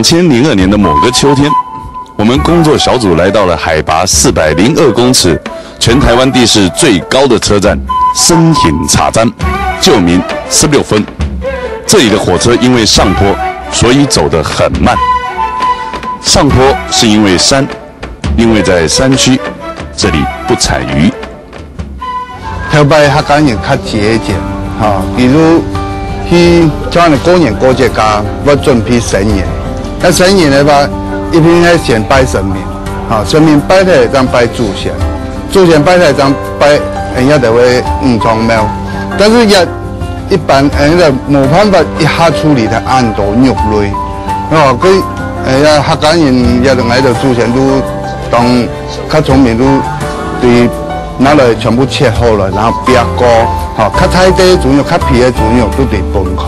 2002年的某个秋天，我们工作小组来到了海拔402公尺、全台湾地势最高的车站深井茶站，旧名16分。这里的火车因为上坡，所以走得很慢。上坡是因为山，因为在山区，这里不产鱼。台北客家人较节俭，比如去像你过年过节家要准备神宴，那神宴的话，一定要先拜神明，神明拜的再拜祖先，祖先拜的再拜人家就会庄庙，但是一般人家冇办法一下处理的按多肉类，佢客家人也同喺度祖先都当较聪明都对。拿来全部切好了，然后煸锅，较菜底猪肉、较皮的猪肉都得分开，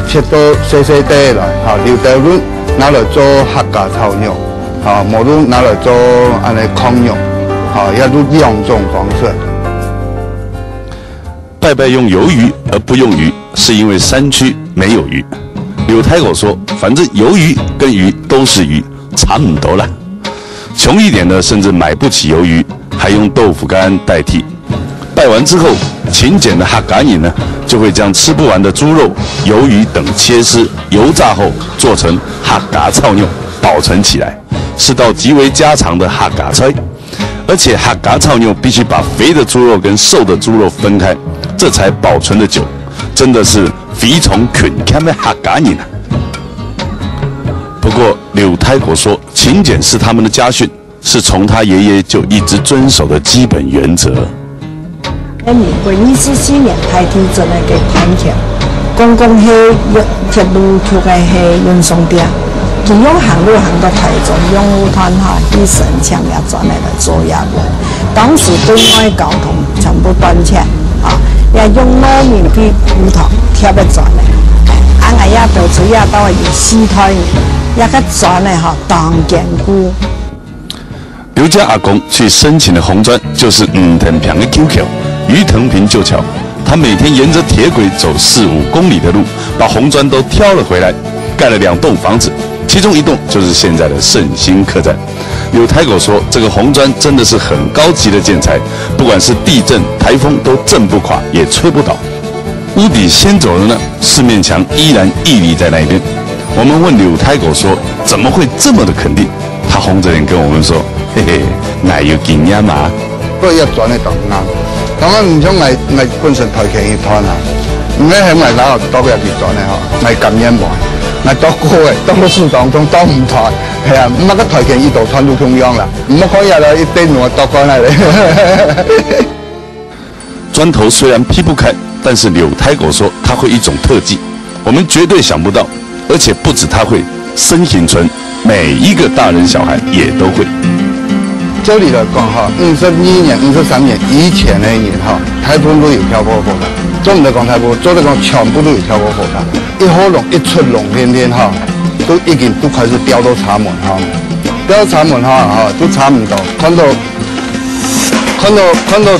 切到细细底来，留条肉拿来做客家炒肉，无都拿来做安尼控肉，也都两种方式。拜拜用鱿鱼而不用鱼，是因为山区没有鱼。柳太狗说，反正鱿鱼跟鱼都是鱼，差不多啦。穷一点的甚至买不起鱿鱼，还用豆腐干代替。拜完之后，勤俭的客家人呢，就会将吃不完的猪肉、鱿鱼等切丝、油炸后做成客家炒肉，保存起来，是道极为家常的客家菜。而且客家炒肉必须把肥的猪肉跟瘦的猪肉分开，这才保存得久。真的是肥从群看的客家人啊！不过柳太国说，勤俭是他们的家训，是从他爷爷就一直遵守的基本原则。1947年开天做那个环桥，公共迄铁路桥个迄运送点，其用航路行到台中用务团去神枪也转来做业务。当时对外交通全部断线，也用糯米去鱼塘贴来转来。也到处也到有4台，也个转的当坚固。刘家阿公去申请的红砖就是藤平的 QQ 于藤平旧桥，他每天沿着铁轨走4、5公里的路，把红砖都挑了回来，盖了2栋房子，其中1栋就是现在的圣心客栈。柳太狗说，这个红砖真的是很高级的建材，不管是地震、台风都震不垮，也吹不倒。屋底先走了呢，4面墙依然屹立在那边。我们问柳太狗说，怎么会这么的肯定？他红着脸跟我们说，嘿嘿，我有经验嘛。不过要转的当啱，当然唔想我本身台前一团唔係喺我老多入去轉嘅我感染冇，我多過嘅多數當中多唔台，係啊，唔係個台前一度團都同樣啦，唔好可以啦，一定我多過嚟咧。磚頭雖然劈不開，但是柳太狗說他會一種特技，我們絕對想不到，而且不止他會，深井村每一個大人小孩也都會。這裡來講52年、53年以前的人台灣都有跳過火的，做唔到講台灣，做到講全部都有跳過火的。一號龍一出龍天天都已經都開始掉到茶門掉到茶門都差唔多，看到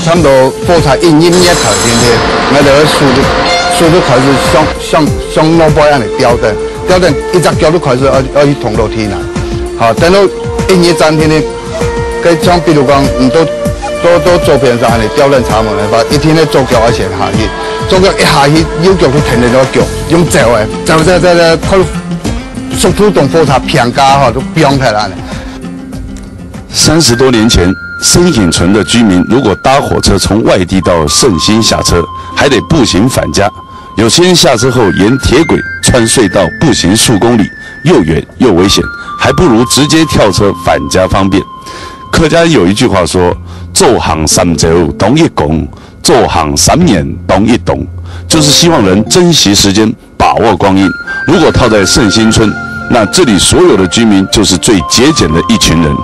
差唔多火柴一頭天天，我哋樹都開始像蘿蔔一樣嚟掉的，一隻腳都開始要去捅到天啦，等到1、2站天天。像比如講，都做片上嚟吊人茶門嚟話，一天咧左腳一前下去，左腳一下去，右腳都停喺咗腳，用走佢速度同火柴偏加都飆起來。30多年前，深井村的居民如果搭火車從外地到聖心下車，還得步行返家。有些人下車後沿鐵軌穿隧道步行數公里，又遠又危險，還不如直接跳車返家方便。客家有一句話說，做行3週當一工，做行3年當一冬，就是希望人珍惜時間，把握光陰。如果套在聖心村，那這裡所有的居民就是最節儉的一群人，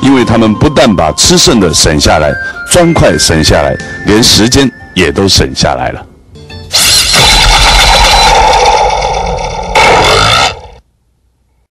因為他們不但把吃剩的省下來，磚塊省下來，連時間也都省下來了。